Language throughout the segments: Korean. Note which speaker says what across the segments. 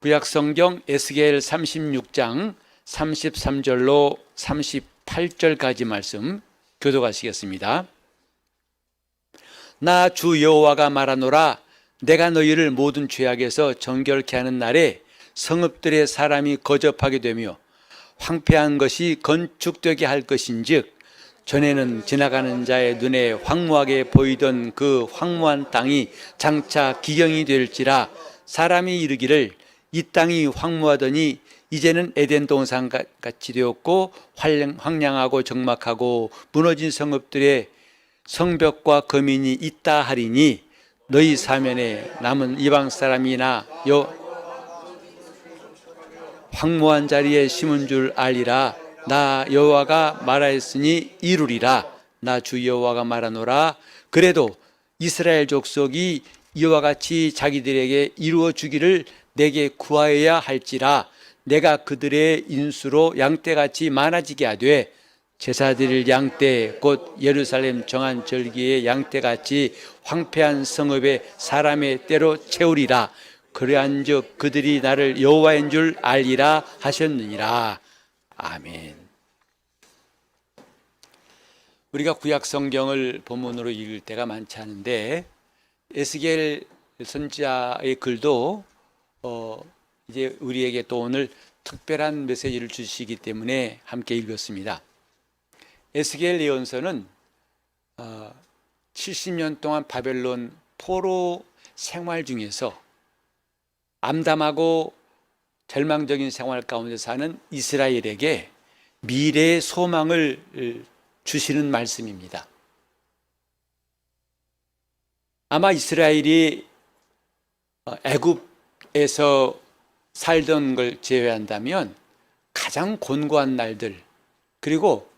Speaker 1: 구약성경 에스겔 36장 33절로 38절까지 말씀 교독하시겠습니다. 나 주 여호와가 말하노라. 내가 너희를 모든 죄악에서 정결케 하는 날에 성읍들의 사람이 거접하게 되며 황폐한 것이 건축되게 할 것인즉, 전에는 지나가는 자의 눈에 황무하게 보이던 그 황무한 땅이 장차 기경이 될지라. 사람이 이르기를 이 땅이 황무하더니 이제는 에덴 동산 같이 되었고 황량하고 적막하고 무너진 성읍들의 성벽과 거민이 있다 하리니, 너희 사면에 남은 이방 사람이나 황무한 자리에 심은 줄 알리라. 나 여호와가 말하였으니 이루리라. 나 주 여호와가 말하노라. 그래도 이스라엘 족속이 이와 같이 자기들에게 이루어 주기를 내게 구하여야 할지라. 내가 그들의 인수로 양떼같이 많아지게 하되 제사드릴 양떼 곧 예루살렘 정한 절기의 양떼같이 황폐한 성읍에 사람의 때로 채우리라. 그러한즉 그들이 나를 여호와인 줄 알리라 하셨느니라. 아멘. 우리가 구약 성경을 본문으로 읽을 때가 많지 않은데, 에스겔 선지자의 글도 이제 우리에게 또 오늘 특별한 메시지를 주시기 때문에 함께 읽었습니다. 에스겔 예언서는 70년 동안 바벨론 포로 생활 중에서 암담하고 절망적인 생활 가운데 사는 이스라엘에게 미래의 소망을 주시는 말씀입니다. 아마 이스라엘이 애굽에서 살던 걸 제외한다면 가장 곤고한 날들, 그리고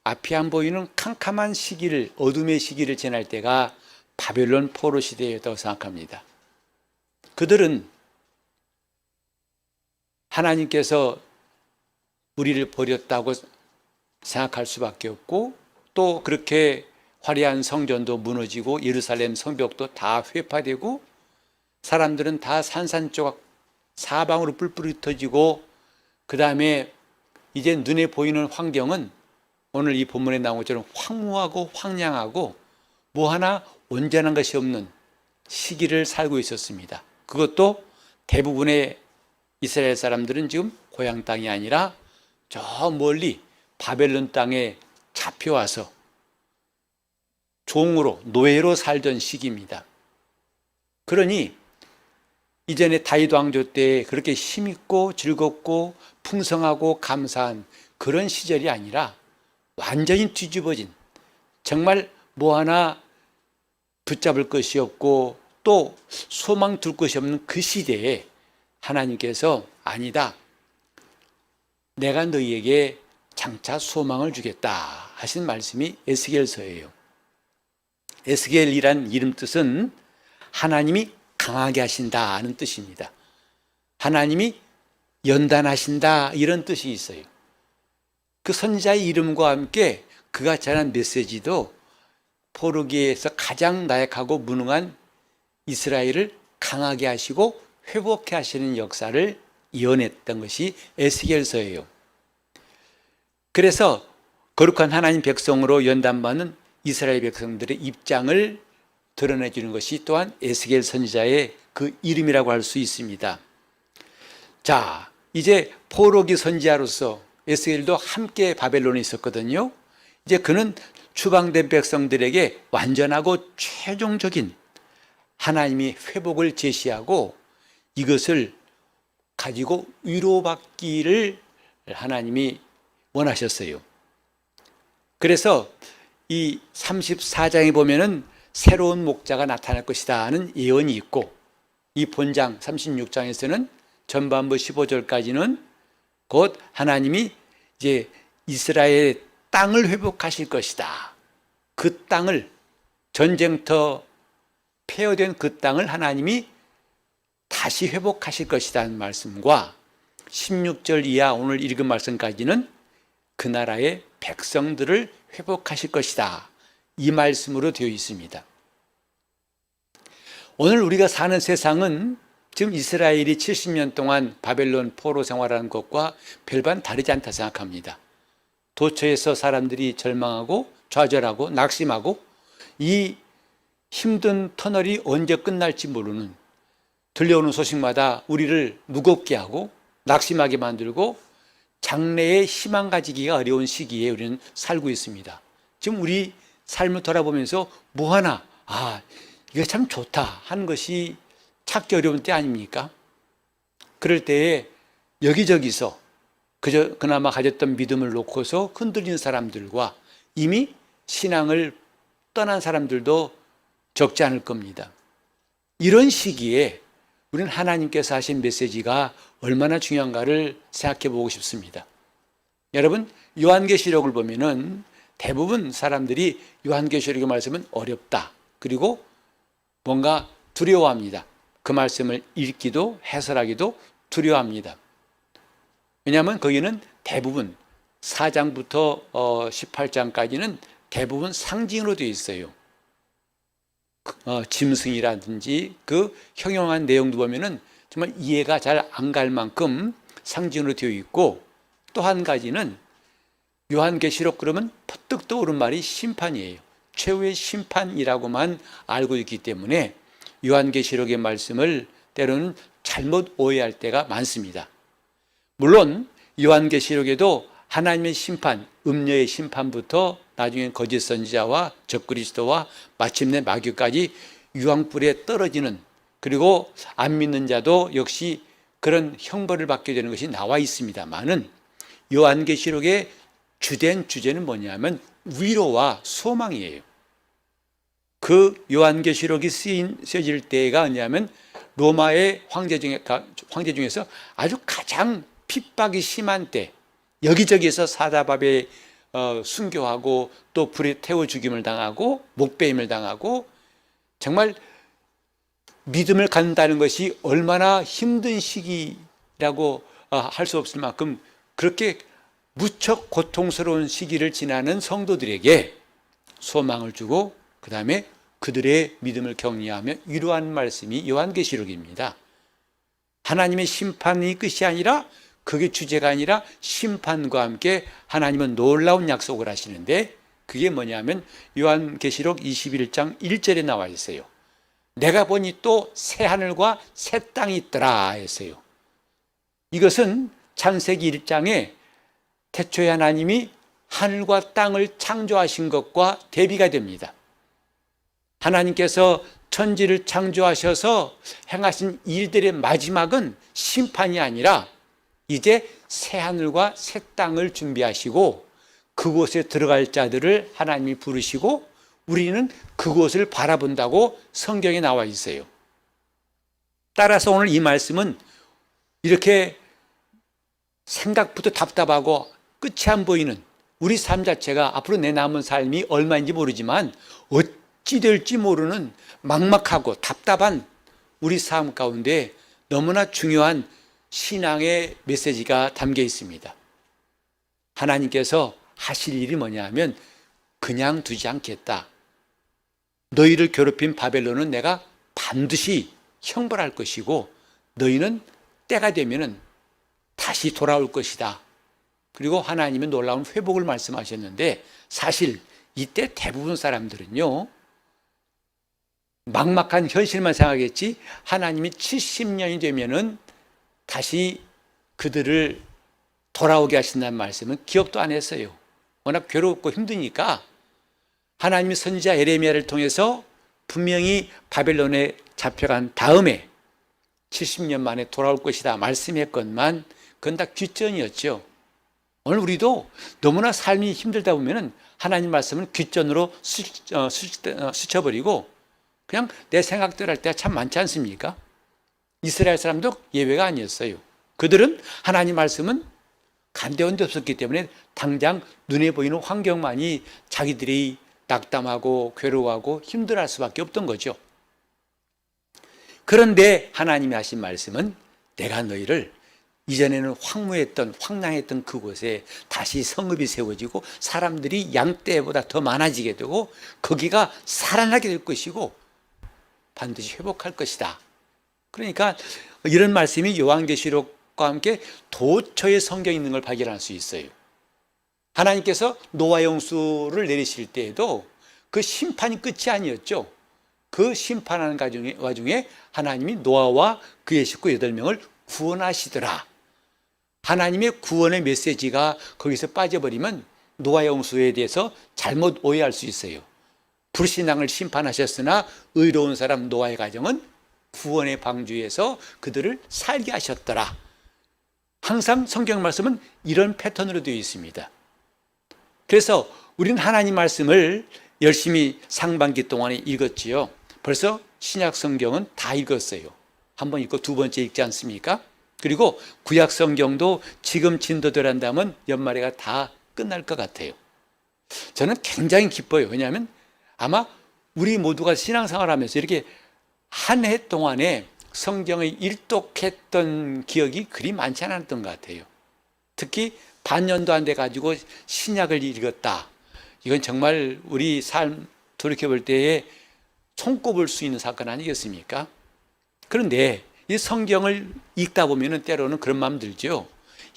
Speaker 1: 앞이 안 보이는 캄캄한 시기를, 어둠의 시기를 지날 때가 바벨론 포로 시대였다고 생각합니다. 그들은 하나님께서 우리를 버렸다고 생각할 수밖에 없고, 또 그렇게 화려한 성전도 무너지고 예루살렘 성벽도 다 회파되고 사람들은 다 산산조각 사방으로 뿔뿔이 흩어지고, 그 다음에 이제 눈에 보이는 환경은 오늘 이 본문에 나온 것처럼 황무하고 황량하고 뭐 하나 온전한 것이 없는 시기를 살고 있었습니다. 그것도 대부분의 이스라엘 사람들은 지금 고향 땅이 아니라 저 멀리 바벨론 땅에 잡혀와서 종으로, 노예로 살던 시기입니다. 그러니 이전에 다윗 왕조 때 그렇게 힘있고 즐겁고 풍성하고 감사한 그런 시절이 아니라 완전히 뒤집어진, 정말 뭐 하나 붙잡을 것이 없고 또 소망 둘 것이 없는 그 시대에 하나님께서 아니다, 내가 너희에게 장차 소망을 주겠다 하신 말씀이 에스겔서예요. 에스겔이란 이름 뜻은 하나님이 강하게 하신다는 뜻입니다. 하나님이 연단하신다, 이런 뜻이 있어요. 그 선지자의 이름과 함께 그가 전한 메시지도 포로기에서 가장 나약하고 무능한 이스라엘을 강하게 하시고 회복해 하시는 역사를 이어냈던 것이 에스겔서예요. 그래서 거룩한 하나님 백성으로 연단받는 이스라엘 백성들의 입장을 드러내주는 것이 또한 에스겔 선지자의 그 이름이라고 할 수 있습니다. 자, 이제 포로기 선지자로서 에스겔도 함께 바벨론에 있었거든요. 이제 그는 추방된 백성들에게 완전하고 최종적인 하나님이 회복을 제시하고 이것을 가지고 위로받기를 하나님이 원하셨어요. 그래서 이 34장에 보면은 새로운 목자가 나타날 것이다 하는 예언이 있고, 이 본장 36장에서는 전반부 15절까지는 곧 하나님이 이제 이스라엘의 땅을 회복하실 것이다. 그 땅을, 전쟁터 폐허된 그 땅을 하나님이 다시 회복하실 것이라는 말씀과 16절 이하 오늘 읽은 말씀까지는 그 나라의 백성들을 회복하실 것이다, 이 말씀으로 되어 있습니다. 오늘 우리가 사는 세상은 지금 이스라엘이 70년 동안 바벨론 포로 생활하는 것과 별반 다르지 않다 생각합니다. 도처에서 사람들이 절망하고 좌절하고 낙심하고 이 힘든 터널이 언제 끝날지 모르는, 들려오는 소식마다 우리를 무겁게 하고 낙심하게 만들고 장래에 희망 가지기가 어려운 시기에 우리는 살고 있습니다. 지금 우리 삶을 돌아보면서 뭐 하나 이게 참 좋다 하는 것이 찾기 어려운 때 아닙니까? 그럴 때에 여기저기서 그나마 가졌던 믿음을 놓고서 흔들리는 사람들과 이미 신앙을 떠난 사람들도 적지 않을 겁니다. 이런 시기에 우리는 하나님께서 하신 메시지가 얼마나 중요한가를 생각해 보고 싶습니다. 여러분, 요한계시록을 보면은 대부분 사람들이 요한계시록의 말씀은 어렵다, 그리고 뭔가 두려워합니다. 그 말씀을 읽기도 해설하기도 두려워합니다. 왜냐하면 거기는 대부분 4장부터 18장까지는 대부분 상징으로 되어 있어요. 짐승이라든지 그 형용한 내용도 보면은 정말 이해가 잘 안 갈 만큼 상징으로 되어 있고, 또 한 가지는 요한계시록 그러면 퍼뜩 떠오른 말이 심판이에요. 최후의 심판이라고만 알고 있기 때문에 요한계시록의 말씀을 때로는 잘못 오해할 때가 많습니다. 물론 요한계시록에도 하나님의 심판, 음녀의 심판부터 나중에 거짓 선지자와 적그리스도와 마침내 마귀까지 유황불에 떨어지는, 그리고 안 믿는 자도 역시 그런 형벌을 받게 되는 것이 나와 있습니다만은, 요한계시록의 주된 주제는 뭐냐면 위로와 소망이에요. 그 요한계시록이 쓰여질 때가 뭐냐면 로마의 황제 중에서 아주 가장 핍박이 심한 때, 여기저기에서 사다밥에 순교하고 또 불에 태워 죽임을 당하고 목배임을 당하고, 정말 믿음을 갖는다는 것이 얼마나 힘든 시기라고 할 수 없을 만큼 그렇게 무척 고통스러운 시기를 지나는 성도들에게 소망을 주고 그 다음에 그들의 믿음을 격려하며 위로하는 말씀이 요한계시록입니다. 하나님의 심판이 끝이 아니라, 그게 주제가 아니라 심판과 함께 하나님은 놀라운 약속을 하시는데, 그게 뭐냐면 요한계시록 21장 1절에 나와 있어요. 내가 보니 또 새 하늘과 새 땅이 있더라 했어요. 이것은 창세기 1장에 태초에 하나님이 하늘과 땅을 창조하신 것과 대비가 됩니다. 하나님께서 천지를 창조하셔서 행하신 일들의 마지막은 심판이 아니라 이제 새 하늘과 새 땅을 준비하시고 그곳에 들어갈 자들을 하나님이 부르시고 우리는 그곳을 바라본다고 성경에 나와 있어요. 따라서 오늘 이 말씀은 이렇게 생각부터 답답하고 끝이 안 보이는 우리 삶 자체가 앞으로 내 남은 삶이 얼마인지 모르지만 어찌 될지 모르는 막막하고 답답한 우리 삶 가운데 너무나 중요한 신앙의 메시지가 담겨 있습니다. 하나님께서 하실 일이 뭐냐 하면 그냥 두지 않겠다. 너희를 괴롭힌 바벨론은 내가 반드시 형벌할 것이고 너희는 때가 되면은 다시 돌아올 것이다. 그리고 하나님은 놀라운 회복을 말씀하셨는데, 사실 이때 대부분 사람들은요 막막한 현실만 생각했지 하나님이 70년이 되면은 다시 그들을 돌아오게 하신다는 말씀은 기억도 안 했어요. 워낙 괴롭고 힘드니까 하나님이 선지자 예레미야를 통해서 분명히 바벨론에 잡혀간 다음에 70년 만에 돌아올 것이다 말씀했건만 그건 다 귓전이었죠. 오늘 우리도 너무나 삶이 힘들다 보면은 하나님 말씀은 귓전으로 스쳐버리고 그냥 내 생각대로 할 때가 참 많지 않습니까? 이스라엘 사람도 예외가 아니었어요. 그들은 하나님 말씀은 간대원도 없었기 때문에 당장 눈에 보이는 환경만이 자기들이 낙담하고 괴로워하고 힘들어할 수밖에 없던 거죠. 그런데 하나님이 하신 말씀은 내가 너희를 이전에는 황무했던 황량했던 그곳에 다시 성읍이 세워지고 사람들이 양떼보다 더 많아지게 되고 거기가 살아나게 될 것이고 반드시 회복할 것이다. 그러니까 이런 말씀이 요한계시록과 함께 도처에 성경에 있는 걸 발견할 수 있어요. 하나님께서 노아의 홍수를 내리실 때에도 그 심판이 끝이 아니었죠. 그 심판하는 와중에 하나님이 노아와 그의 식구 8명을 구원하시더라. 하나님의 구원의 메시지가 거기서 빠져버리면 노아의 홍수에 대해서 잘못 오해할 수 있어요. 불신앙을 심판하셨으나 의로운 사람 노아의 가정은 구원의 방주에서 그들을 살게 하셨더라. 항상 성경 말씀은 이런 패턴으로 되어 있습니다. 그래서 우리는 하나님 말씀을 열심히 상반기 동안에 읽었지요. 벌써 신약 성경은 다 읽었어요. 한 번 읽고 두 번째 읽지 않습니까? 그리고 구약 성경도 지금 진도대로 한다면 연말에가 다 끝날 것 같아요. 저는 굉장히 기뻐요. 왜냐하면 아마 우리 모두가 신앙생활 하면서 이렇게 한 해 동안에 성경을 일독했던 기억이 그리 많지 않았던 것 같아요. 특히 반년도 안 돼 가지고 신약을 읽었다. 이건 정말 우리 삶 돌이켜볼 때에 손꼽을 수 있는 사건 아니겠습니까? 그런데 이 성경을 읽다 보면은 때로는 그런 마음 들죠.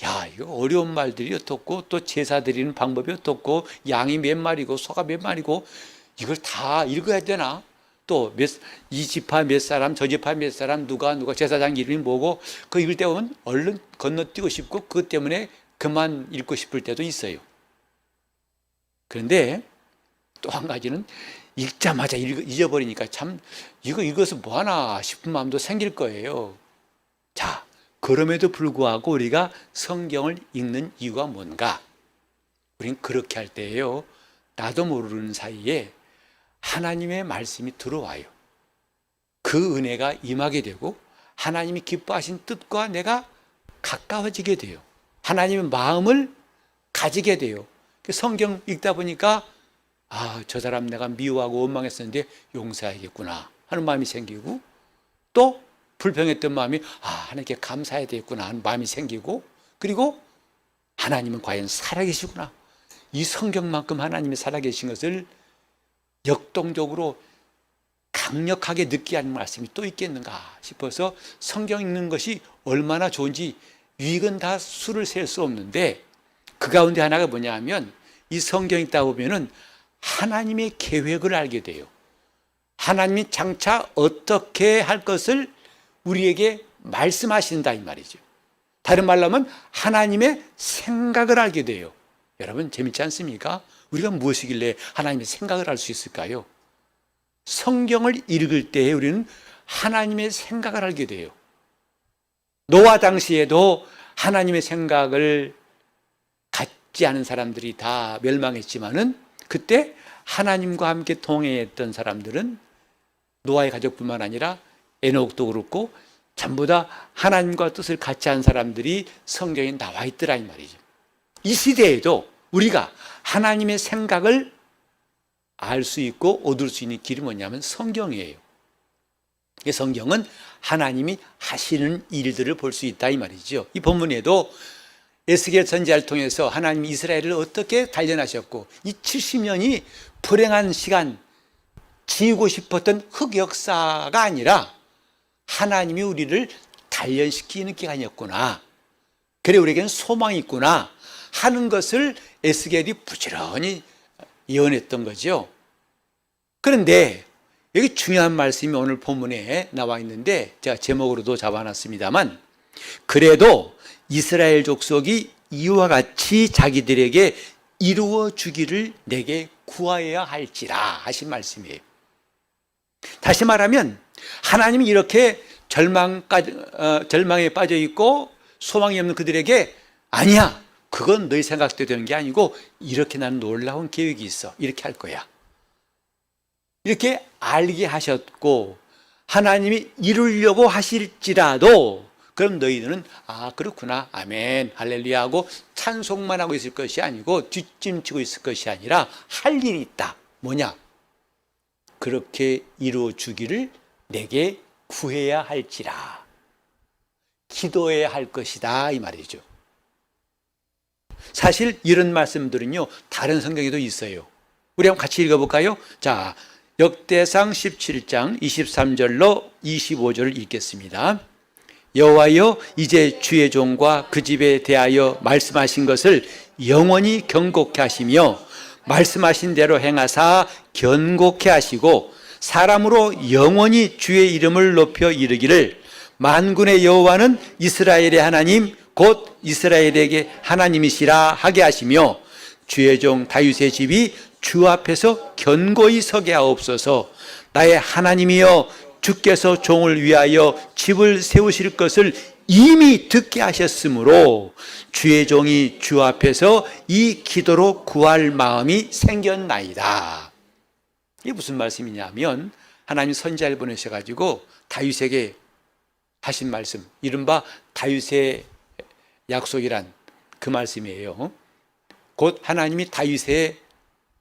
Speaker 1: 야, 이거 어려운 말들이 어떻고 또 제사 드리는 방법이 어떻고 양이 몇 마리고 소가 몇 마리고 이걸 다 읽어야 되나? 또 이 지파 몇 사람 저 지파 몇 사람 누가 제사장 이름이 뭐고 그 읽을 때 보면 얼른 건너뛰고 싶고 그것 때문에 그만 읽고 싶을 때도 있어요. 그런데 또 한 가지는 읽자마자 잊어버리니까 참 이거 읽어서 뭐하나 싶은 마음도 생길 거예요. 자, 그럼에도 불구하고 우리가 성경을 읽는 이유가 뭔가? 우린 그렇게 할 때예요. 나도 모르는 사이에 하나님의 말씀이 들어와요. 그 은혜가 임하게 되고 하나님이 기뻐하신 뜻과 내가 가까워지게 돼요. 하나님의 마음을 가지게 돼요. 성경 읽다 보니까 아, 저 사람 내가 미워하고 원망했었는데 용서해야겠구나 하는 마음이 생기고 또 불평했던 마음이 아, 하나님께 감사해야 되겠구나 하는 마음이 생기고 그리고 하나님은 과연 살아계시구나. 이 성경만큼 하나님이 살아계신 것을 역동적으로 강력하게 느끼게 하는 말씀이 또 있겠는가 싶어서 성경 읽는 것이 얼마나 좋은지 유익은 다 수를 셀 수 없는데 그 가운데 하나가 뭐냐 하면 이 성경 읽다 보면은 하나님의 계획을 알게 돼요. 하나님이 장차 어떻게 할 것을 우리에게 말씀하신다 이 말이죠. 다른 말로 하면 하나님의 생각을 알게 돼요. 여러분 재밌지 않습니까? 우리가 무엇이길래 하나님의 생각을 알 수 있을까요? 성경을 읽을 때에 우리는 하나님의 생각을 알게 돼요. 노아 당시에도 하나님의 생각을 갖지 않은 사람들이 다 멸망했지만은 그때 하나님과 함께 동행했던 사람들은 노아의 가족뿐만 아니라 에녹도 그렇고 전부 다 하나님과 뜻을 같이 한 사람들이 성경에 나와 있더라 이 말이죠. 이 시대에도 우리가 하나님의 생각을 알 수 있고 얻을 수 있는 길이 뭐냐면 성경이에요. 이 성경은 하나님이 하시는 일들을 볼 수 있다 이 말이죠. 이 본문에도 에스겔 선지자를 통해서 하나님이 이스라엘을 어떻게 단련하셨고 이 70년이 불행한 시간 지우고 싶었던 흑역사가 아니라 하나님이 우리를 단련시키는 기간이었구나. 그래 우리에게는 소망이 있구나 하는 것을 에스겔이 부지런히 예언했던 거죠. 그런데 여기 중요한 말씀이 오늘 본문에 나와 있는데 제가 제목으로도 잡아놨습니다만 그래도 이스라엘 족속이 이와 같이 자기들에게 이루어 주기를 내게 구하여야 할지라 하신 말씀이에요. 다시 말하면 하나님이 이렇게 절망에 빠져 있고 소망이 없는 그들에게 아니야 그건 너희 생각대로 되는 게 아니고 이렇게 나는 놀라운 계획이 있어 이렇게 할 거야 이렇게 알게 하셨고 하나님이 이루려고 하실지라도 그럼 너희들은 아 그렇구나 아멘 할렐루야 하고 찬송만 하고 있을 것이 아니고 뒷짐지고 있을 것이 아니라 할 일이 있다. 뭐냐? 그렇게 이루어 주기를 내게 구해야 할지라 기도해야 할 것이다 이 말이죠. 사실 이런 말씀들은요 다른 성경에도 있어요. 우리 한번 같이 읽어볼까요? 자, 역대상 17장 23절로 25절을 읽겠습니다. 여호와여, 이제 주의 종과 그 집에 대하여 말씀하신 것을 영원히 경고케 하시며 말씀하신 대로 행하사 견고케 하시고 사람으로 영원히 주의 이름을 높여 이르기를 만군의 여호와는 이스라엘의 하나님 곧 이스라엘에게 하나님이시라 하게 하시며 주의 종 다윗의 집이 주 앞에서 견고히 서게 하옵소서. 나의 하나님이여, 주께서 종을 위하여 집을 세우실 것을 이미 듣게 하셨으므로 주의 종이 주 앞에서 이 기도로 구할 마음이 생겼나이다. 이게 무슨 말씀이냐면 하나님 선지자를 보내셔가지고 다윗에게 하신 말씀, 이른바 다윗의 약속이란 그 말씀이에요. 곧 하나님이 다윗의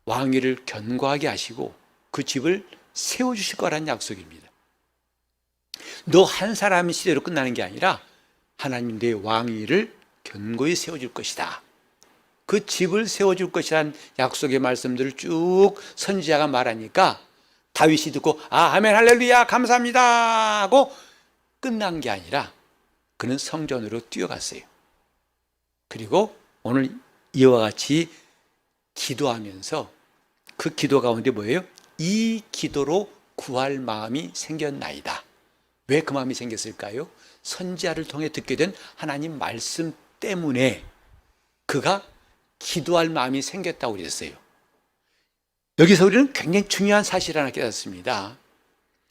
Speaker 1: 왕위를 견고하게 하시고 그 집을 세워주실 거라는 약속입니다. 너 한 사람의 시대로 끝나는 게 아니라 하나님 내 왕위를 견고히 세워줄 것이다. 그 집을 세워줄 것이라는 약속의 말씀들을 쭉 선지자가 말하니까 다윗이 듣고 아멘 할렐루야 감사합니다 하고 끝난 게 아니라 그는 성전으로 뛰어갔어요. 그리고 오늘 이와 같이 기도하면서 그 기도 가운데 뭐예요? 이 기도로 구할 마음이 생겼나이다. 왜 그 마음이 생겼을까요? 선지자를 통해 듣게 된 하나님 말씀 때문에 그가 기도할 마음이 생겼다고 그랬어요. 여기서 우리는 굉장히 중요한 사실 하나 깨닫습니다.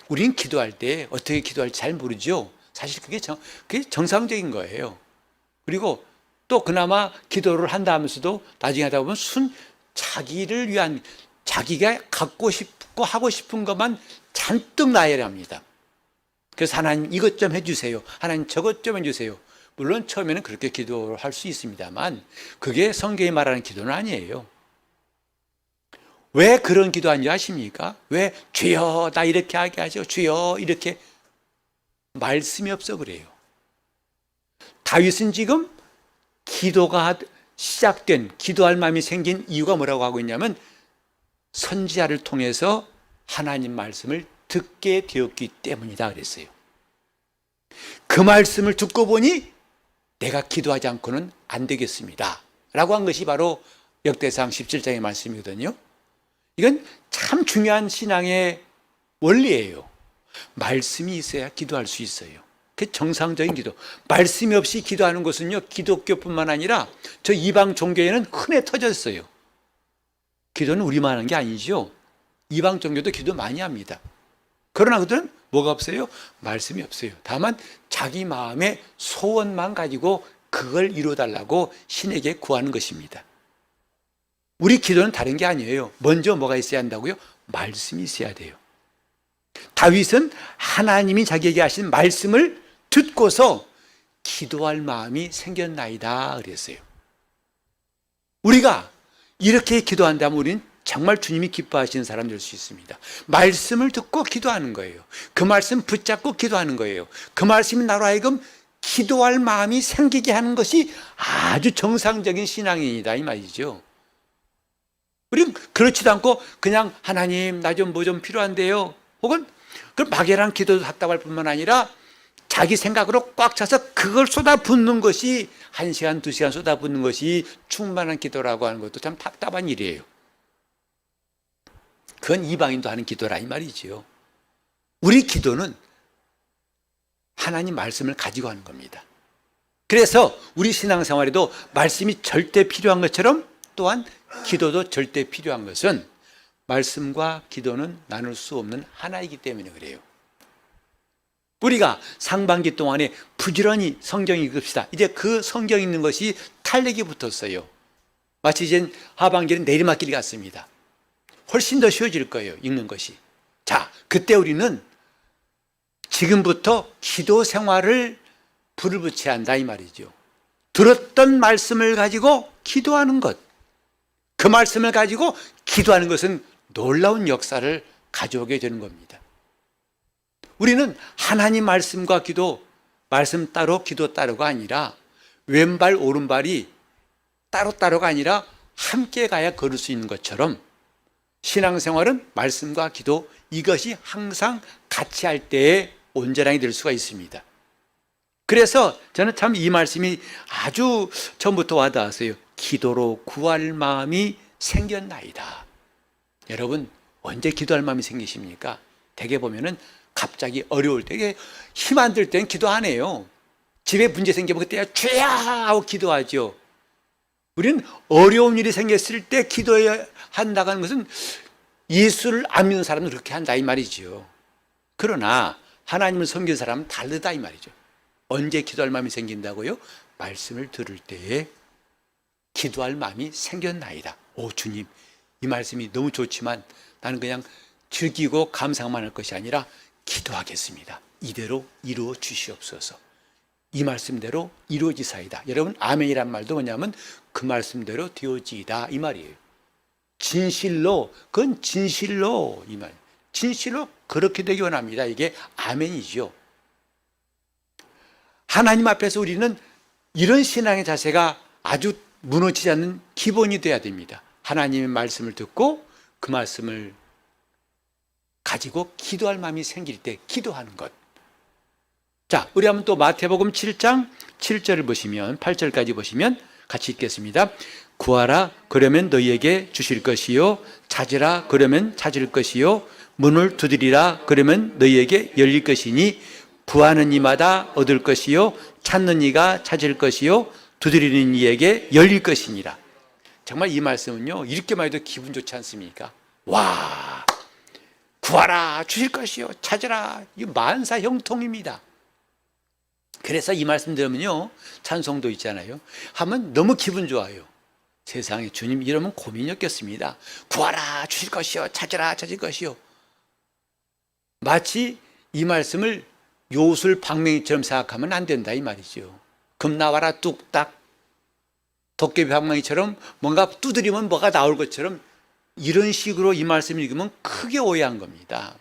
Speaker 1: 우리는 기도할 때 어떻게 기도할지 잘 모르죠. 사실 그게 정상적인 거예요. 그리고 또 그나마 기도를 한다 하면서도 나중에 하다 보면 자기를 위한, 자기가 갖고 싶고 하고 싶은 것만 잔뜩 나열합니다. 그래서 하나님 이것 좀 해주세요, 하나님 저것 좀 해주세요. 물론 처음에는 그렇게 기도를 할 수 있습니다만 그게 성경이 말하는 기도는 아니에요. 왜 그런 기도하는지 아십니까? 왜 주여 나 이렇게 하게 하죠, 주여 이렇게 말씀이 없어 그래요. 다윗은 지금 기도가 시작된, 기도할 마음이 생긴 이유가 뭐라고 하고 있냐면 선지자를 통해서 하나님 말씀을 듣게 되었기 때문이다 그랬어요. 그 말씀을 듣고 보니 내가 기도하지 않고는 안 되겠습니다 라고 한 것이 바로 역대상 17장의 말씀이거든요. 이건 참 중요한 신앙의 원리예요. 말씀이 있어야 기도할 수 있어요. 그게 정상적인 기도. 말씀이 없이 기도하는 것은요, 기독교뿐만 아니라 저 이방 종교에는 흔해 터졌어요. 기도는 우리만 하는 게 아니죠. 이방 종교도 기도 많이 합니다. 그러나 그들은 뭐가 없어요? 말씀이 없어요. 다만 자기 마음의 소원만 가지고 그걸 이루어달라고 신에게 구하는 것입니다. 우리 기도는 다른 게 아니에요. 먼저 뭐가 있어야 한다고요? 말씀이 있어야 돼요. 다윗은 하나님이 자기에게 하신 말씀을 듣고서 기도할 마음이 생겼나이다 그랬어요. 우리가 이렇게 기도한다면 우리는 정말 주님이 기뻐하시는 사람 될 수 있습니다. 말씀을 듣고 기도하는 거예요. 그 말씀 붙잡고 기도하는 거예요. 그 말씀이 나로 하여금 기도할 마음이 생기게 하는 것이 아주 정상적인 신앙인이다 이 말이죠. 우리는 그렇지도 않고 그냥 하나님 나 좀 뭐 좀 필요한데요, 혹은 그 막연한 기도도 답답할 뿐만 아니라 자기 생각으로 꽉 차서 그걸 쏟아붓는 것이 1시간, 2시간 쏟아붓는 것이 충만한 기도라고 하는 것도 참 답답한 일이에요. 그건 이방인도 하는 기도라 이 말이지요. 우리 기도는 하나님 말씀을 가지고 하는 겁니다. 그래서 우리 신앙생활에도 말씀이 절대 필요한 것처럼 또한 기도도 절대 필요한 것은 말씀과 기도는 나눌 수 없는 하나이기 때문에 그래요. 우리가 상반기 동안에 부지런히 성경 읽읍시다. 이제 그 성경 읽는 것이 탄력이 붙었어요. 마치 이제 하반기는 내리막길 같습니다. 훨씬 더 쉬워질 거예요, 읽는 것이. 자, 그때 우리는 지금부터 기도 생활을 불을 붙여야 한다 이 말이죠. 들었던 말씀을 가지고 기도하는 것, 그 말씀을 가지고 기도하는 것은 놀라운 역사를 가져오게 되는 겁니다. 우리는 하나님 말씀과 기도, 말씀 따로 기도 따로가 아니라 왼발 오른발이 따로따로가 아니라 함께 가야 걸을 수 있는 것처럼 신앙생활은 말씀과 기도, 이것이 항상 같이 할 때에 온전하게 될 수가 있습니다. 그래서 저는 참 이 말씀이 아주 전부터 와닿았어요. 기도로 구할 마음이 생겼나이다. 여러분, 언제 기도할 마음이 생기십니까? 대개 보면은 갑자기 어려울 때, 힘 안 들 때는 기도 안 해요. 집에 문제 생기면 그때야 주야 하고 기도하죠. 우리는 어려운 일이 생겼을 때 기도해야 한다는 것은 예수를 안 믿는 사람은 그렇게 한다 이 말이죠. 그러나 하나님을 섬기는 사람은 다르다 이 말이죠. 언제 기도할 마음이 생긴다고요? 말씀을 들을 때에 기도할 마음이 생겼나이다. 오 주님, 이 말씀이 너무 좋지만 나는 그냥 즐기고 감상만 할 것이 아니라 기도하겠습니다. 이대로 이루어 주시옵소서. 이 말씀대로 이루어지사이다. 여러분, 아멘이란 말도 뭐냐면 그 말씀대로 되어지이다 이 말이에요. 진실로, 그건 진실로 이 말. 진실로 그렇게 되기 원합니다. 이게 아멘이죠. 하나님 앞에서 우리는 이런 신앙의 자세가 아주 무너지지 않는 기본이 돼야 됩니다. 하나님의 말씀을 듣고 그 말씀을 가지고 기도할 마음이 생길 때 기도하는 것. 자, 우리 한번 또 마태복음 7장 7절을 보시면 8절까지 보시면 같이 읽겠습니다. 구하라 그러면 너희에게 주실 것이요 찾으라 그러면 찾을 것이요 문을 두드리라 그러면 너희에게 열릴 것이니 구하는 이마다 얻을 것이요 찾는 이가 찾을 것이요 두드리는 이에게 열릴 것이니라. 정말 이 말씀은요 이렇게만 해도 기분 좋지 않습니까? 와, 구하라 주실 것이요 찾으라, 이 만사 형통입니다. 그래서 이 말씀 들으면요 찬송도 있잖아요. 하면 너무 기분 좋아요. 세상에 주님 이러면 고민이 없겠습니다. 구하라 주실 것이요 찾으라 찾을 것이요. 마치 이 말씀을 요술 방맹이처럼 생각하면 안 된다 이 말이죠. 금 나와라 뚝딱, 도깨비 방망이처럼 뭔가 두드리면 뭐가 나올 것처럼 이런 식으로 이 말씀을 읽으면 크게 오해한 겁니다.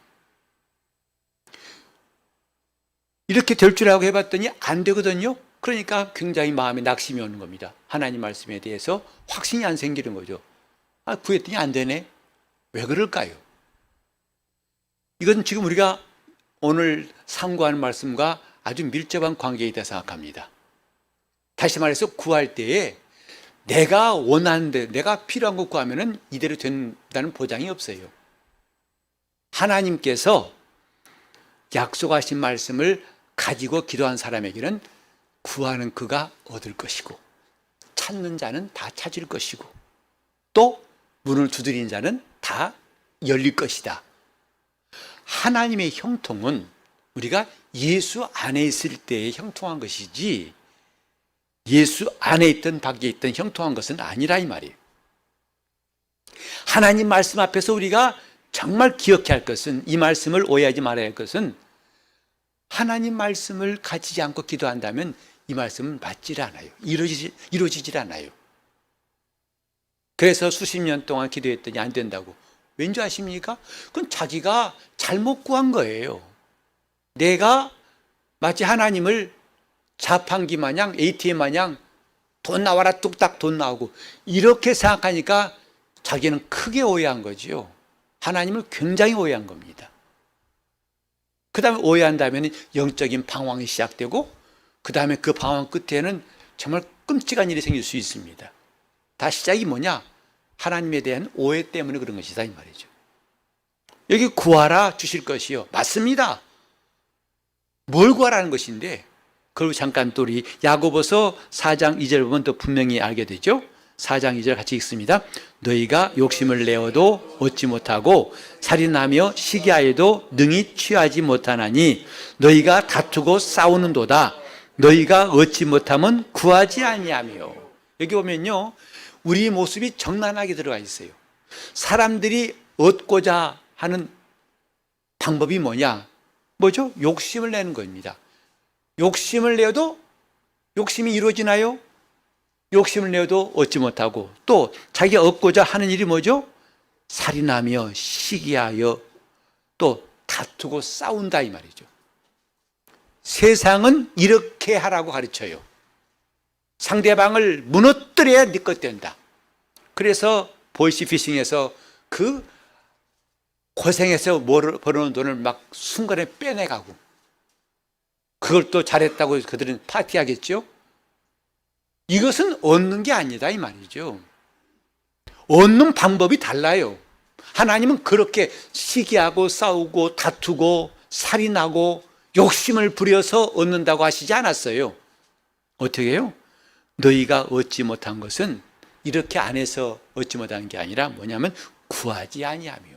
Speaker 1: 이렇게 될 줄 알고 해봤더니 안 되거든요. 그러니까 굉장히 마음에 낙심이 오는 겁니다. 하나님 말씀에 대해서 확신이 안 생기는 거죠. 아, 구했더니 안 되네. 왜 그럴까요? 이건 지금 우리가 오늘 상고하는 말씀과 아주 밀접한 관계에 있다 생각합니다. 다시 말해서 구할 때에 내가 원하는데 내가 필요한 거 구하면 이대로 된다는 보장이 없어요. 하나님께서 약속하신 말씀을 가지고 기도한 사람에게는 구하는 그가 얻을 것이고 찾는 자는 다 찾을 것이고 또 문을 두드리는 자는 다 열릴 것이다. 하나님의 형통은 우리가 예수 안에 있을 때에 형통한 것이지 예수 안에 있든 밖에 있든 형통한 것은 아니라 이 말이에요. 하나님 말씀 앞에서 우리가 정말 기억해야 할 것은, 이 말씀을 오해하지 말아야 할 것은, 하나님 말씀을 가지지 않고 기도한다면 이 말씀은 맞질 않아요. 이루어지질 않아요. 그래서 수십 년 동안 기도했더니 안 된다고. 왠지 아십니까? 그건 자기가 잘못 구한 거예요. 내가 마치 하나님을 자판기 마냥, ATM 마냥 돈 나와라 뚝딱 돈 나오고 이렇게 생각하니까 자기는 크게 오해한 거지요. 하나님을 굉장히 오해한 겁니다. 그 다음에 오해한 다음에 영적인 방황이 시작되고 그 다음에 그 방황 끝에는 정말 끔찍한 일이 생길 수 있습니다. 다 시작이 뭐냐? 하나님에 대한 오해 때문에 그런 것이다 이 말이죠. 여기 구하라 주실 것이요. 맞습니다. 뭘 구하라는 것인데 그리고 잠깐 또 우리 야고보서 4장 2절 보면 또 분명히 알게 되죠. 4장 2절 같이 읽습니다. 너희가 욕심을 내어도 얻지 못하고 살인하며 시기하여도 능히 취하지 못하나니 너희가 다투고 싸우는도다. 너희가 얻지 못하면 구하지 아니하며. 여기 보면요 우리 모습이 정난하게 들어가 있어요. 사람들이 얻고자 하는 방법이 뭐냐? 뭐죠? 욕심을 내는 겁니다. 욕심을 내어도 욕심이 이루어지나요? 욕심을 내어도 얻지 못하고 또 자기가 얻고자 하는 일이 뭐죠? 살인하며 시기하여 또 다투고 싸운다 이 말이죠. 세상은 이렇게 하라고 가르쳐요. 상대방을 무너뜨려야 네 것 된다. 그래서 보이시피싱에서 그 고생해서 벌어놓은 돈을 막 순간에 빼내가고, 그걸 또 잘했다고 그들은 파티하겠죠? 이것은 얻는 게 아니다 이 말이죠. 얻는 방법이 달라요. 하나님은 그렇게 시기하고 싸우고 다투고 살인하고 욕심을 부려서 얻는다고 하시지 않았어요. 어떻게 해요? 너희가 얻지 못한 것은 이렇게 안 해서 얻지 못한 게 아니라 뭐냐면 구하지 아니하며,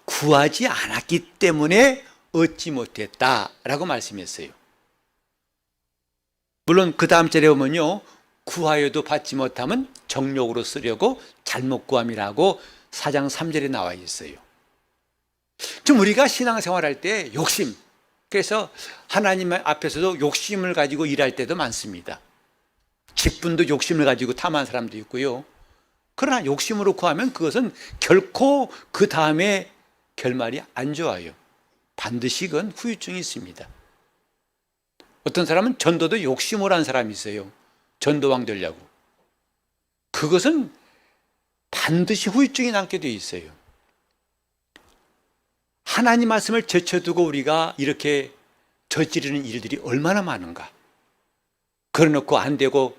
Speaker 1: 구하지 않았기 때문에 얻지 못했다라고 말씀했어요. 물론 그 다음 절에 보면요, 구하여도 받지 못하면 정욕으로 쓰려고 잘못 구함이라고 4장 3절에 나와 있어요. 좀 우리가 신앙생활할 때 욕심, 그래서 하나님 앞에서도 욕심을 가지고 일할 때도 많습니다. 직분도 욕심을 가지고 탐한 사람도 있고요. 그러나 욕심으로 구하면 그것은 결코 그 다음에 결말이 안 좋아요. 반드시 그건 후유증이 있습니다. 어떤 사람은 전도도 욕심으로 한 사람이 있어요. 전도왕 되려고. 그것은 반드시 후유증이 남게 되어 있어요. 하나님 말씀을 제쳐두고 우리가 이렇게 저지르는 일들이 얼마나 많은가. 그래놓고 안 되고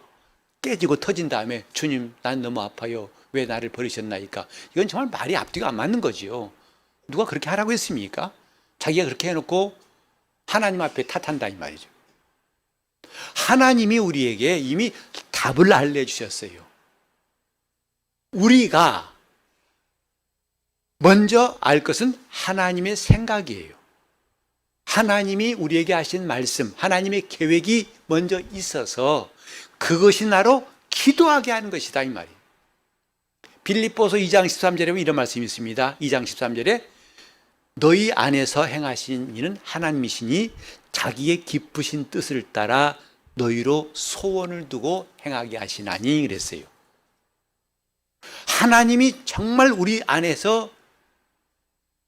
Speaker 1: 깨지고 터진 다음에 주님, 난 너무 아파요. 왜 나를 버리셨나이까. 이건 정말 말이 앞뒤가 안 맞는 거지요. 누가 그렇게 하라고 했습니까? 자기가 그렇게 해놓고 하나님 앞에 탓한다 이 말이죠. 하나님이 우리에게 이미 답을 알려주셨어요. 우리가 먼저 알 것은 하나님의 생각이에요. 하나님이 우리에게 하신 말씀, 하나님의 계획이 먼저 있어서 그것이 나로 기도하게 하는 것이다 이 말이에요. 빌립보서 2장 13절에 이런 말씀이 있습니다. 2장 13절에 너희 안에서 행하신 이는 하나님이시니 자기의 기쁘신 뜻을 따라 너희로 소원을 두고 행하게 하시나니 그랬어요. 하나님이 정말 우리 안에서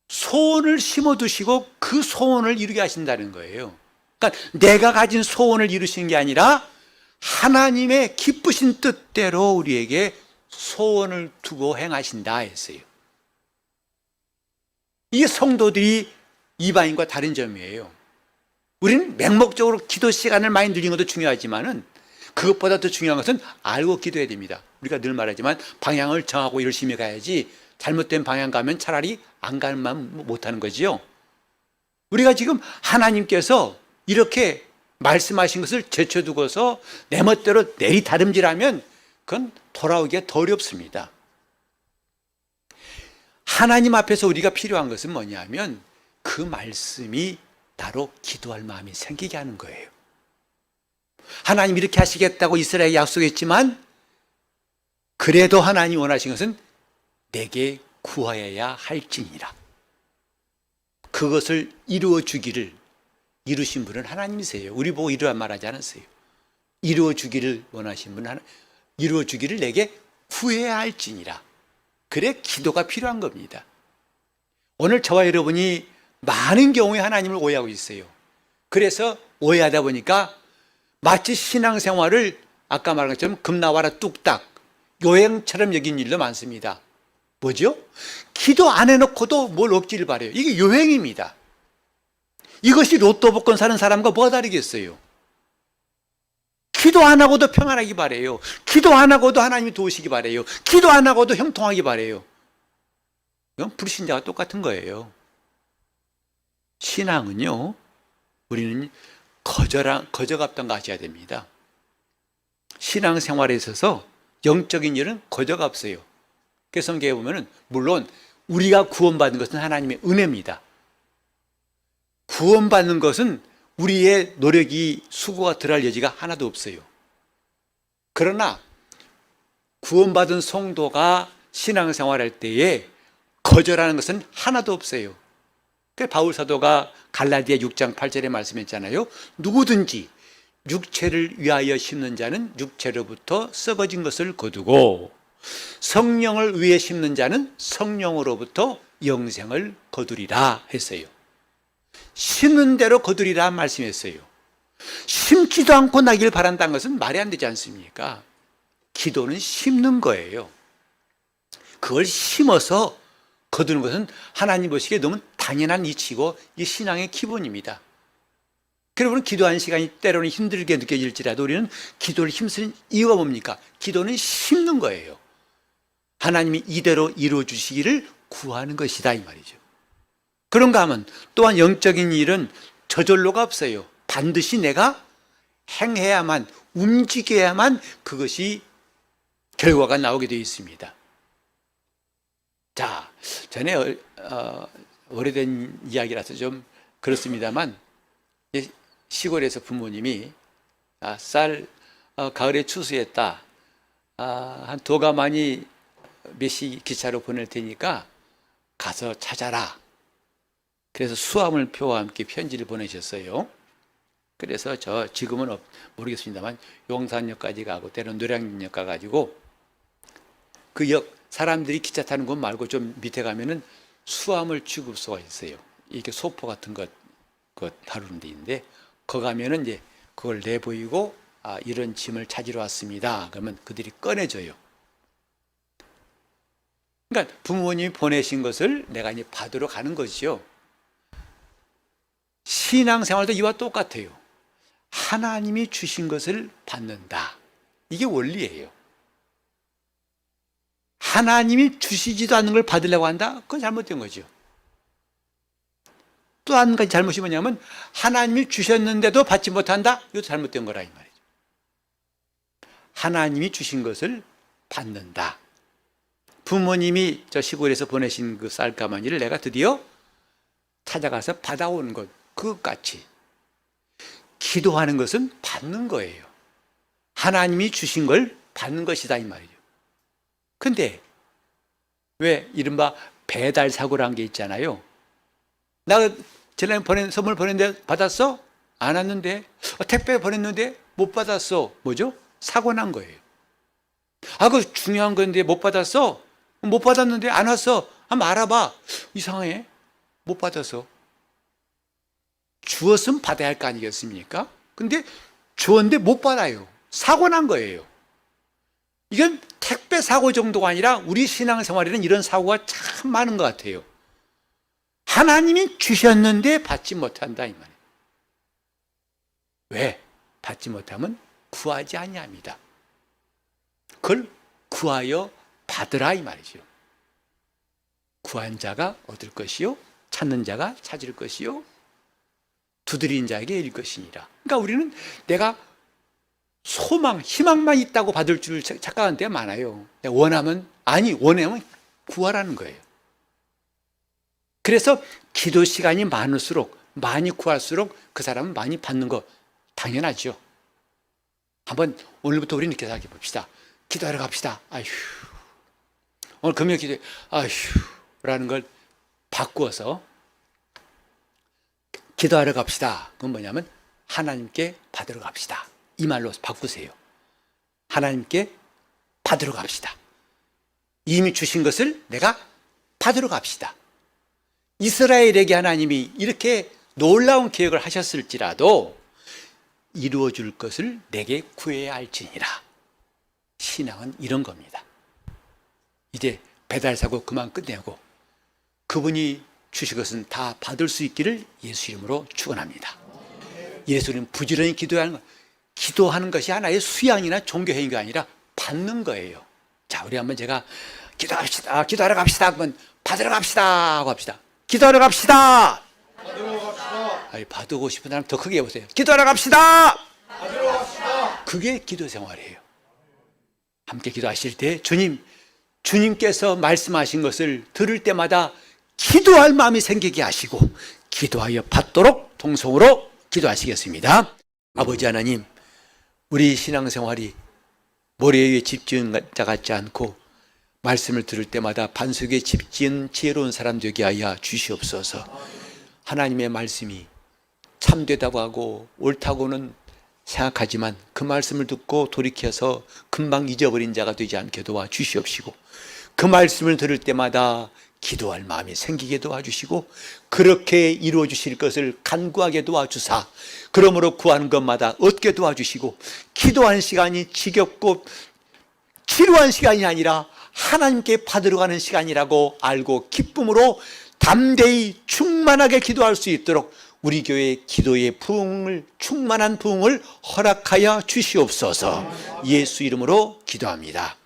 Speaker 1: 소원을 심어두시고 그 소원을 이루게 하신다는 거예요. 그러니까 내가 가진 소원을 이루신 게 아니라 하나님의 기쁘신 뜻대로 우리에게 소원을 두고 행하신다 했어요. 이게 성도들이 이방인과 다른 점이에요. 우리는 맹목적으로 기도 시간을 많이 늘리는 것도 중요하지만은 그것보다 더 중요한 것은 알고 기도해야 됩니다. 우리가 늘 말하지만 방향을 정하고 열심히 가야지 잘못된 방향 가면 차라리 안 가면 못하는 거지요. 우리가 지금 하나님께서 이렇게 말씀하신 것을 제쳐두고서 내 멋대로 내리다름질하면 그건 돌아오기가 더 어렵습니다. 하나님 앞에서 우리가 필요한 것은 뭐냐면 그 말씀이 나로 기도할 마음이 생기게 하는 거예요. 하나님 이렇게 하시겠다고 이스라엘에 약속했지만 그래도 하나님 원하신 것은 내게 구하여야 할지니라. 그것을 이루어 주기를 이루신 분은 하나님이세요. 우리 보고 이루란 말하지 않았어요. 이루어 주기를 원하신 분은 이루어 주기를 내게 구해야 할지니라. 그래 기도가 필요한 겁니다. 오늘 저와 여러분이 많은 경우에 하나님을 오해하고 있어요. 그래서 오해하다 보니까 마치 신앙생활을 아까 말한 것처럼 금나와라 뚝딱 요행처럼 여긴 일도 많습니다. 뭐죠? 기도 안 해놓고도 뭘 얻기를 바라요. 이게 요행입니다. 이것이 로또 복권 사는 사람과 뭐가 다르겠어요? 기도 안 하고도 평안하기 바라요. 기도 안 하고도 하나님이 도우시기 바라요. 기도 안 하고도 형통하기 바라요. 이건 불신자와 똑같은 거예요. 신앙은요, 우리는 거저갑던 하셔야 됩니다. 신앙생활에 있어서 영적인 일은 거저가 없어요. 그래서 성경에 보면은 물론 우리가 구원받는 것은 하나님의 은혜입니다. 구원받는 것은 우리의 노력이 수고가 들어갈 여지가 하나도 없어요. 그러나 구원받은 성도가 신앙생활할 때에 거절하는 것은 하나도 없어요. 바울 사도가 갈라디아 6장 8절에 말씀했잖아요. 누구든지 육체를 위하여 심는 자는 육체로부터 썩어진 것을 거두고 성령을 위해 심는 자는 성령으로부터 영생을 거두리라 했어요. 심는 대로 거두리라 말씀했어요. 심지도 않고 나길 바란다는 것은 말이 안 되지 않습니까? 기도는 심는 거예요. 그걸 심어서 거두는 것은 하나님 보시기에 너무 당연한 이치고 이 신앙의 기본입니다. 그러면 기도하는 시간이 때로는 힘들게 느껴질지라도 우리는 기도를 힘쓰는 이유가 뭡니까? 기도는 심는 거예요. 하나님이 이대로 이루어 주시기를 구하는 것이다 이 말이죠. 그런가 하면 또한 영적인 일은 저절로가 없어요. 반드시 내가 행해야만, 움직여야만 그것이 결과가 나오게 되어 있습니다. 자, 전에 오래된 이야기라서 좀 그렇습니다만 시골에서 부모님이 가을에 추수했다. 한 두 가마니 몇 시 기차로 보낼 테니까 가서 찾아라. 그래서 수화물표와 함께 편지를 보내셨어요. 그래서 지금은 모르겠습니다만 용산역까지 가고 때로는 노량진역 가가지고 그 역 사람들이 기차 타는 곳 말고 좀 밑에 가면은 수화물 취급소가 있어요. 이렇게 소포 같은 것 다루는 데인데 거기 가면은 이제 그걸 내보이고 이런 짐을 찾으러 왔습니다. 그러면 그들이 꺼내줘요. 그러니까 부모님이 보내신 것을 내가 이제 받으러 가는 것이죠. 신앙생활도 이와 똑같아요. 하나님이 주신 것을 받는다. 이게 원리예요. 하나님이 주시지도 않는 걸 받으려고 한다? 그건 잘못된 거죠. 또 한 가지 잘못이 뭐냐면 하나님이 주셨는데도 받지 못한다? 이것도 잘못된 거라 이 말이죠. 하나님이 주신 것을 받는다. 부모님이 저 시골에서 보내신 그 쌀가마니를 내가 드디어 찾아가서 받아오는 것, 그것같이 기도하는 것은 받는 거예요. 하나님이 주신 걸 받는 것이다 이 말이죠. 근데 왜 이른바 배달 사고라는 게 있잖아요. 나 지난해 선물 보냈는데 받았어? 안 왔는데. 택배 보냈는데 못 받았어. 뭐죠? 사고 난 거예요. 그 중요한 건데 못 받았어? 못 받았는데 안 왔어. 한번 알아봐. 이상해. 못 받아서. 주었으면 받아야 할 거 아니겠습니까? 근데 주었는데 못 받아요. 사고 난 거예요. 이건 택배 사고 정도가 아니라 우리 신앙생활에는 이런 사고가 참 많은 것 같아요. 하나님이 주셨는데 받지 못한다 이 말이에요. 왜? 받지 못하면 구하지 아니합니다. 그걸 구하여 받으라 이 말이죠. 구한 자가 얻을 것이요 찾는 자가 찾을 것이요 두드린 자에게 일 것이니라. 그러니까 우리는 내가 소망, 희망만 있다고 받을 줄 착각하는 데가 많아요. 원하면 구하라는 거예요. 그래서 기도 시간이 많을수록 많이 구할수록 그 사람은 많이 받는 거 당연하죠. 한번 오늘부터 우리 이렇게 생각해 봅시다. 기도하러 갑시다. 오늘 금요 기도해. 라는 걸 바꾸어서 기도하러 갑시다. 그건 뭐냐면 하나님께 받으러 갑시다. 이 말로 바꾸세요. 하나님께 받으러 갑시다. 이미 주신 것을 내가 받으러 갑시다. 이스라엘에게 하나님이 이렇게 놀라운 계획을 하셨을지라도 이루어 줄 것을 내게 구해야 할지니라. 신앙은 이런 겁니다. 이제 배달사고 그만 끝내고 그분이 주신 것은 다 받을 수 있기를 예수 이름으로 축원합니다. 예수는 부지런히 기도하는 것, 기도하는 것이 하나의 수양이나 종교 행위가 아니라 받는 거예요. 자, 우리 한번 제가 기도합시다. 기도하러 갑시다. 그러면 받으러 갑시다 하고 합시다. 기도하러 갑시다.
Speaker 2: 받으러 갑시다.
Speaker 1: 받고 싶은 사람 더 크게 해보세요. 기도하러 갑시다.
Speaker 2: 받으러 갑시다.
Speaker 1: 그게 기도 생활이에요. 함께 기도하실 때 주님께서 말씀하신 것을 들을 때마다 기도할 마음이 생기게 하시고 기도하여 받도록 동성으로 기도하시겠습니다. 아버지 하나님, 우리 신앙생활이 모래 위에 집 지은 자 같지 않고 말씀을 들을 때마다 반석에 집 지은 지혜로운 사람 되게 하여 주시옵소서. 하나님의 말씀이 참되다고 하고 옳다고는 생각하지만 그 말씀을 듣고 돌이켜서 금방 잊어버린 자가 되지 않게 도와주시옵시고, 그 말씀을 들을 때마다 기도할 마음이 생기게 도와주시고 그렇게 이루어 주실 것을 간구하게 도와주사, 그러므로 구하는 것마다 얻게 도와주시고 기도하는 시간이 지겹고 지루한 시간이 아니라 하나님께 받으러 가는 시간이라고 알고 기쁨으로 담대히 충만하게 기도할 수 있도록 우리 교회의 기도의 부흥을, 충만한 부흥을 허락하여 주시옵소서. 예수 이름으로 기도합니다.